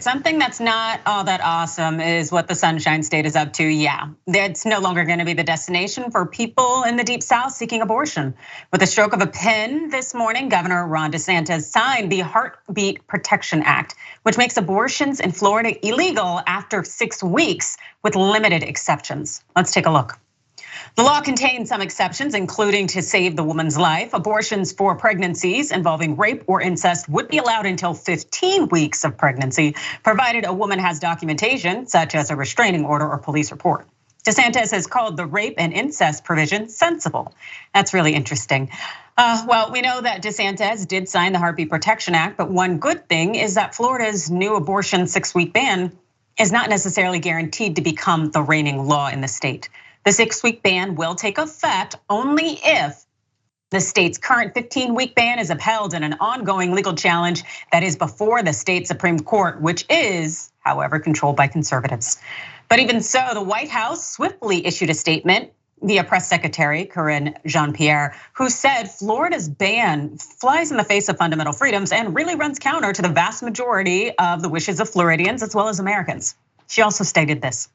Something that's not all that awesome is what the Sunshine State is up to. Yeah, it's no longer going to be the destination for people in the Deep South seeking abortion. With a stroke of a pen this morning, Governor Ron DeSantis signed the Heartbeat Protection Act, which makes abortions in Florida illegal after 6 weeks with limited exceptions. Let's take a look. The law contains some exceptions, including to save the woman's life. Abortions for pregnancies involving rape or incest would be allowed until 15 weeks of pregnancy, provided a woman has documentation, such as a restraining order or police report. DeSantis has called the rape and incest provision sensible. That's really interesting. Well, we know that DeSantis did sign the Heartbeat Protection Act, but one good thing is that Florida's new abortion 6-week ban is not necessarily guaranteed to become the reigning law in the state. The 6-week ban will take effect only if the state's current 15-week ban is upheld in an ongoing legal challenge that is before the state Supreme Court, which is, however, controlled by conservatives. But even so, the White House swiftly issued a statement via press secretary Karine Jean-Pierre, who said Florida's ban flies in the face of fundamental freedoms and really runs counter to the vast majority of the wishes of Floridians as well as Americans. She also stated this: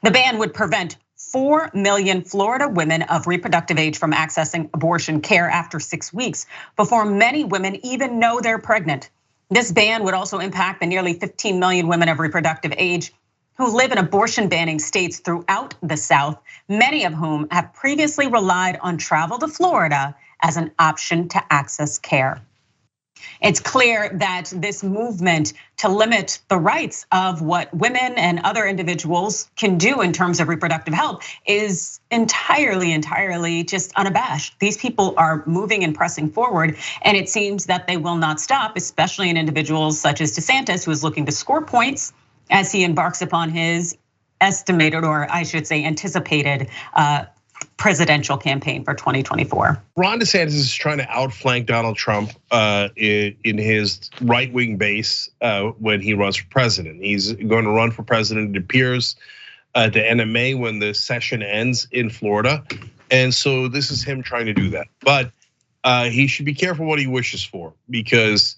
the ban would prevent 4 million Florida women of reproductive age from accessing abortion care after 6 weeks before many women even know they're pregnant. This ban would also impact the nearly 15 million women of reproductive age who live in abortion banning states throughout the South, many of whom have previously relied on travel to Florida as an option to access care. It's clear that this movement to limit the rights of what women and other individuals can do in terms of reproductive health is entirely just unabashed. These people are moving and pressing forward, and it seems that they will not stop, especially in individuals such as DeSantis, who is looking to score points as he embarks upon his estimated, or I should say anticipated, presidential campaign for 2024. Ron DeSantis is trying to outflank Donald Trump in his right-wing base when he runs for president. He's going to run for president, it appears, at the end of May when the session ends in Florida. And so this is him trying to do that. But he should be careful what he wishes for, because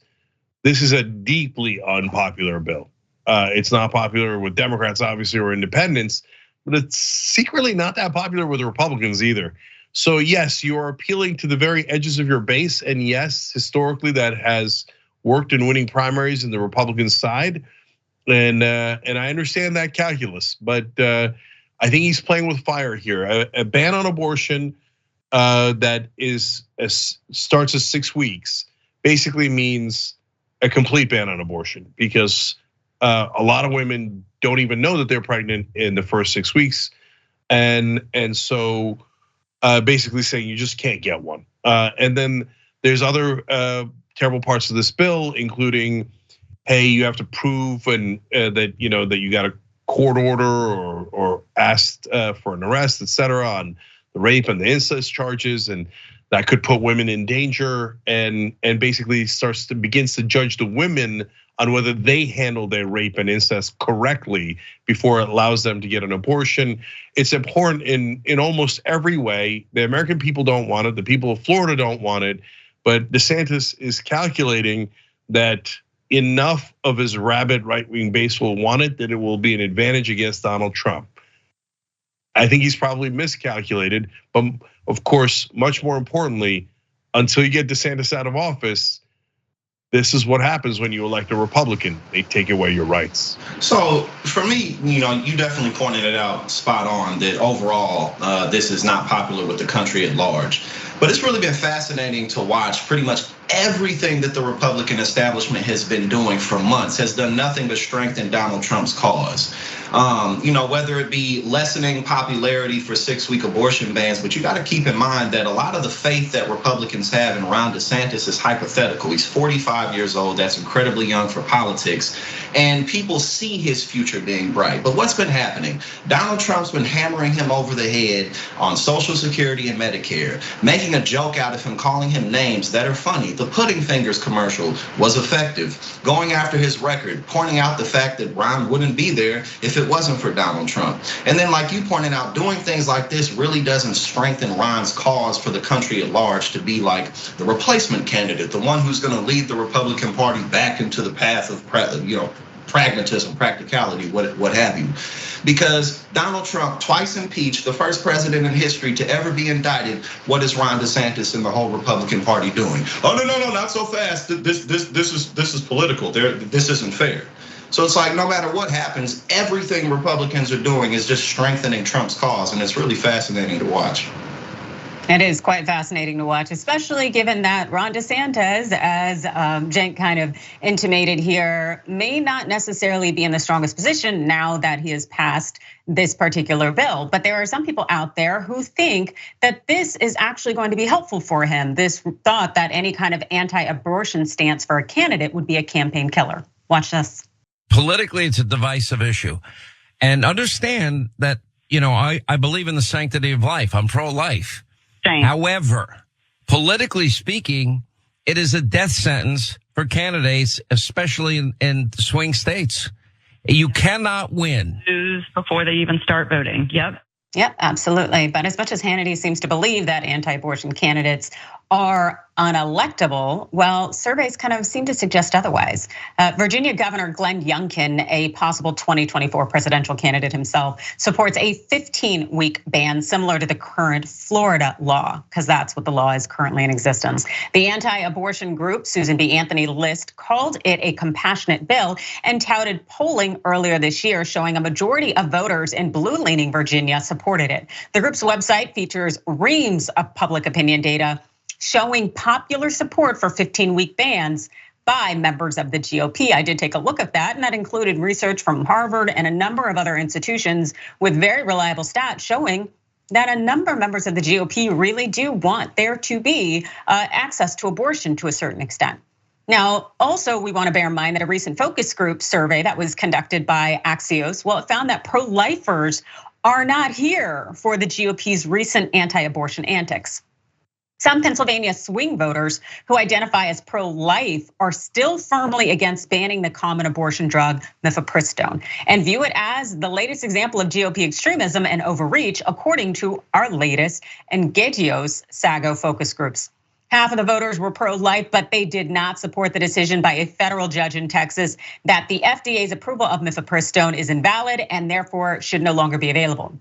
this is a deeply unpopular bill. It's not popular with Democrats, obviously, or independents, but it's secretly not that popular with the Republicans either. So yes, you are appealing to the very edges of your base, and yes, historically that has worked in winning primaries in the Republican side, and I understand that calculus, but I think he's playing with fire here. A ban on abortion that starts at 6 weeks basically means a complete ban on abortion, because a lot of women don't even know that they're pregnant in the first 6 weeks, and so basically saying you just can't get one. And then there's other terrible parts of this bill, including, hey, you have to prove and that you got a court order or asked for an arrest, et cetera, on the rape and the incest charges, and that could put women in danger, and basically begins to judge the women on whether they handle their rape and incest correctly before it allows them to get an abortion. It's important in almost every way. The American people don't want it, the people of Florida don't want it, but DeSantis is calculating that enough of his rabid right-wing base will want it that it will be an advantage against Donald Trump. I think he's probably miscalculated, but of course, much more importantly, until you get DeSantis out of office, this is what happens when you elect a Republican. They take away your rights. So for me, you definitely pointed it out spot on that overall, this is not popular with the country at large. But it's really been fascinating to watch. Pretty much everything that the Republican establishment has been doing for months has done nothing but strengthen Donald Trump's cause. Whether it be lessening popularity for 6-week abortion bans, but you got to keep in mind that a lot of the faith that Republicans have in Ron DeSantis is hypothetical. He's 45 years old, that's incredibly young for politics, and people see his future being bright. But what's been happening? Donald Trump's been hammering him over the head on Social Security and Medicare, making a joke out of him, calling him names that are funny. The Pudding Fingers commercial was effective, going after his record, pointing out the fact that Ron wouldn't be there if it wasn't for Donald Trump. And then, like you pointed out, doing things like this really doesn't strengthen Ron's cause for the country at large to be like the replacement candidate, the one who's going to lead the Republican Party back into the path of pragmatism, practicality, what have you. Because Donald Trump twice impeached, the first president in history to ever be indicted. What is Ron DeSantis and the whole Republican Party doing? Oh, no, not so fast. This is political. This isn't fair. So it's like no matter what happens, everything Republicans are doing is just strengthening Trump's cause, and it's really fascinating to watch. It is quite fascinating to watch, especially given that Ron DeSantis, as Cenk kind of intimated here, may not necessarily be in the strongest position now that he has passed this particular bill. But there are some people out there who think that this is actually going to be helpful for him. This thought that any kind of anti-abortion stance for a candidate would be a campaign killer. Watch this. Politically, it's a divisive issue. And understand that, I believe in the sanctity of life. I'm pro-life. However, politically speaking, it is a death sentence for candidates, especially in swing states. You cannot win. Before they even start voting. Yep, absolutely. But as much as Hannity seems to believe that anti-abortion candidates are unelectable, well, surveys kind of seem to suggest otherwise. Virginia Governor Glenn Youngkin, a possible 2024 presidential candidate himself, supports a 15-week ban similar to the current Florida law, because that's what the law is currently in existence. The anti-abortion group, Susan B. Anthony List, called it a compassionate bill and touted polling earlier this year showing a majority of voters in blue-leaning Virginia supported it. The group's website features reams of public opinion data showing popular support for 15-week bans by members of the GOP. I did take a look at that, and that included research from Harvard and a number of other institutions with very reliable stats showing that a number of members of the GOP really do want there to be access to abortion to a certain extent. Now, also, we want to bear in mind that a recent focus group survey that was conducted by Axios, well, it found that pro-lifers are not here for the GOP's recent anti-abortion antics. Some Pennsylvania swing voters who identify as pro-life are still firmly against banning the common abortion drug mifepristone and view it as the latest example of GOP extremism and overreach, according to our latest Engedios Sago focus groups. Half of the voters were pro-life, but they did not support the decision by a federal judge in Texas that the FDA's approval of mifepristone is invalid and therefore should no longer be available.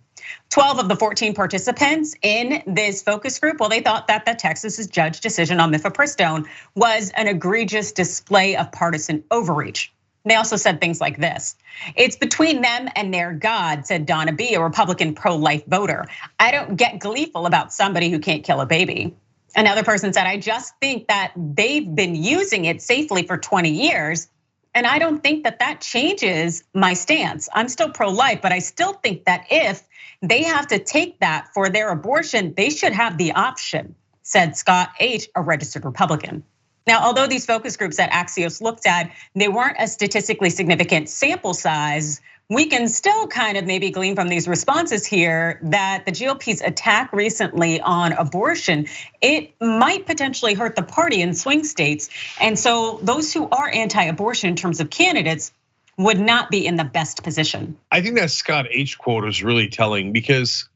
12 of the 14 participants in this focus group, well, they thought that the Texas's judge decision on mifepristone was an egregious display of partisan overreach. They also said things like this: "It's between them and their God," said Donna B., a Republican pro-life voter. "I don't get gleeful about somebody who can't kill a baby." Another person said, "I just think that they've been using it safely for 20 years. And I don't think that that changes my stance. I'm still pro-life, but I still think that if they have to take that for their abortion, they should have the option," said Scott H., a registered Republican. Now, although these focus groups that Axios looked at, they weren't a statistically significant sample size, we can still kind of maybe glean from these responses here that the GOP's attack recently on abortion, it might potentially hurt the party in swing states. And so those who are anti-abortion in terms of candidates would not be in the best position. I think that Scott H. quote is really telling because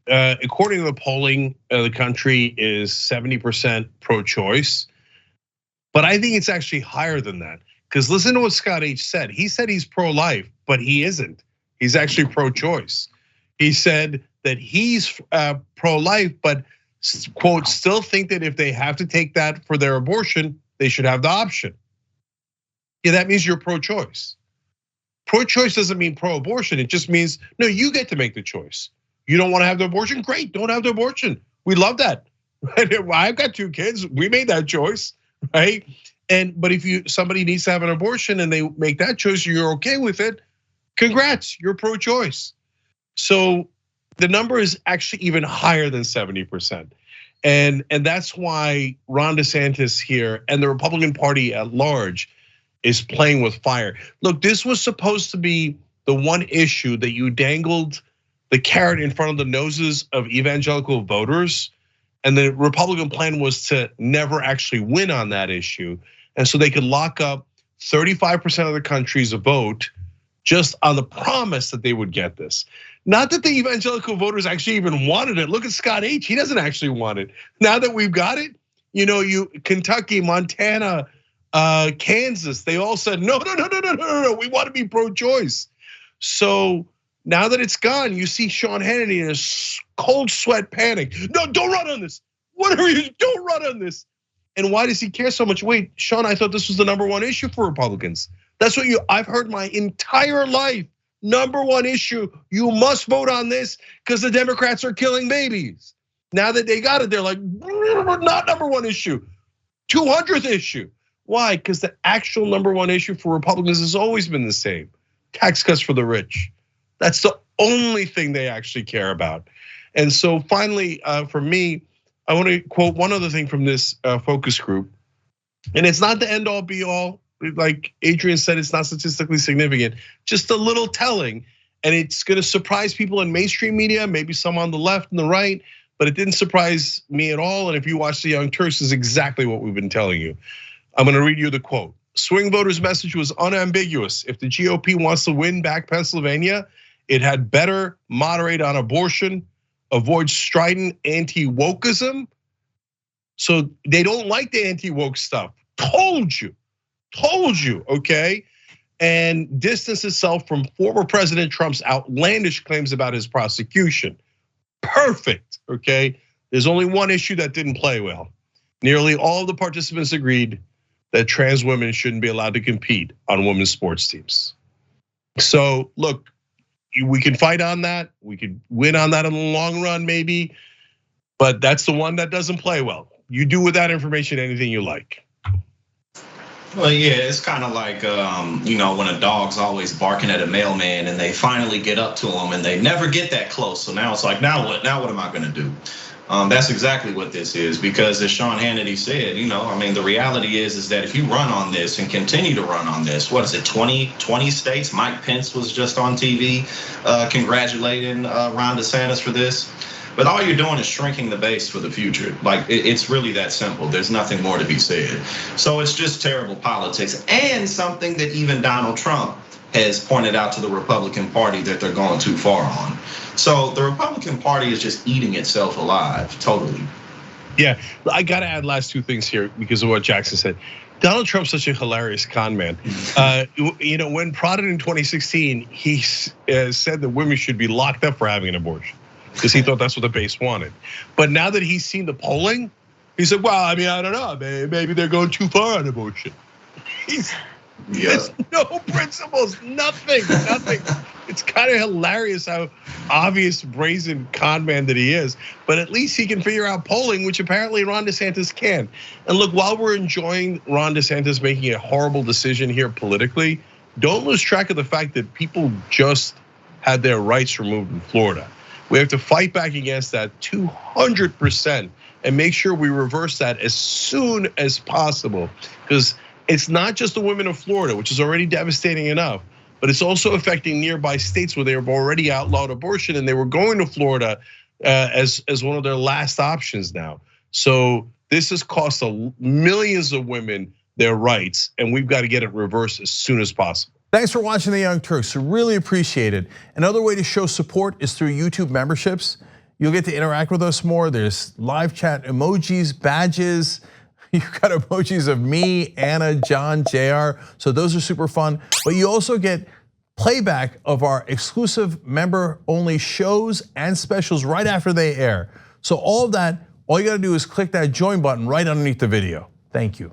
according to the polling, the country is 70% pro-choice. But I think it's actually higher than that. Because listen to what Scott H. said. He said he's pro-life, but he isn't. He's actually pro-choice. He said that he's pro-life, but quote, still think that if they have to take that for their abortion, they should have the option. Yeah, that means you're pro-choice. Pro-choice doesn't mean pro-abortion. It just means, no, you get to make the choice. You don't want to have the abortion? Great, don't have the abortion. We love that. I've got 2 kids. We made that choice, right? But if somebody needs to have an abortion and they make that choice, you're okay with it, congrats, you're pro-choice. So the number is actually even higher than 70%. And that's why Ron DeSantis here and the Republican Party at large is playing with fire. Look, this was supposed to be the one issue that you dangled the carrot in front of the noses of evangelical voters. And the Republican plan was to never actually win on that issue. And so they could lock up 35% of the country's vote just on the promise that they would get this. Not that the evangelical voters actually even wanted it. Look at Scott H., he doesn't actually want it. Now that we've got it, Kentucky, Montana, Kansas, they all said, no, we want to be pro-choice. So now that it's gone, you see Sean Hannity in a cold sweat panic. No, don't run on this. Whatever you, don't run on this. And why does he care so much? Wait, Sean, I thought this was the #1 issue for Republicans. That's what I've heard my entire life. #1 issue, you must vote on this because the Democrats are killing babies. Now that they got it, they're like, not #1 issue, 200th issue. Why? Because the actual #1 issue for Republicans has always been the same: tax cuts for the rich. That's the only thing they actually care about. And so finally, for me, I want to quote one other thing from this focus group. And it's not the end all be all. Like Adrian said, it's not statistically significant, just a little telling. And it's gonna surprise people in mainstream media, maybe some on the left and the right, but it didn't surprise me at all. And if you watch the Young Turks, is exactly what we've been telling you. I'm gonna read you the quote. Swing voters' message was unambiguous. If the GOP wants to win back Pennsylvania, it had better moderate on abortion, avoid strident anti-wokeism. So they don't like the anti-woke stuff. Told you, okay? And distance itself from former President Trump's outlandish claims about his prosecution. Perfect, okay? There's only one issue that didn't play well. Nearly all of the participants agreed that trans women shouldn't be allowed to compete on women's sports teams. So look, we can fight on that. We could win on that in the long run, maybe, but that's the one that doesn't play well. You do with that information anything you like. Well, yeah, it's kind of like, when a dog's always barking at a mailman and they finally get up to him and they never get that close. So now it's like, now what? Now what am I gonna do? That's exactly what this is, because as Sean Hannity said, the reality is that if you run on this and continue to run on this, what is it, 20 states? Mike Pence was just on TV congratulating Ron DeSantis for this. But all you're doing is shrinking the base for the future. Like, it's really that simple. There's nothing more to be said. So it's just terrible politics, and something that even Donald Trump has pointed out to the Republican Party that they're going too far on. So the Republican Party is just eating itself alive, totally. Yeah, I gotta add last two things here because of what Jackson said. Donald Trump's such a hilarious con man. When prodded in 2016, he said that women should be locked up for having an abortion, because he thought that's what the base wanted. But now that he's seen the polling, he said, well, I don't know, maybe they're going too far on abortion. There's no principles, nothing. It's kind of hilarious how obvious brazen con man that he is, but at least he can figure out polling, which apparently Ron DeSantis can. And look, while we're enjoying Ron DeSantis making a horrible decision here politically, don't lose track of the fact that people just had their rights removed in Florida. We have to fight back against that 200% and make sure we reverse that as soon as possible, because it's not just the women of Florida, which is already devastating enough, but it's also affecting nearby states where they have already outlawed abortion, and they were going to Florida as one of their last options now. So this has cost millions of women their rights, and we've got to get it reversed as soon as possible. Thanks for watching the Young Turks, we really appreciate it. Another way to show support is through YouTube memberships. You'll get to interact with us more. There's live chat emojis, badges. You've got emojis of me, Anna, John, JR, so those are super fun. But you also get playback of our exclusive member-only shows and specials right after they air. So all of that, all you gotta do is click that join button right underneath the video. Thank you.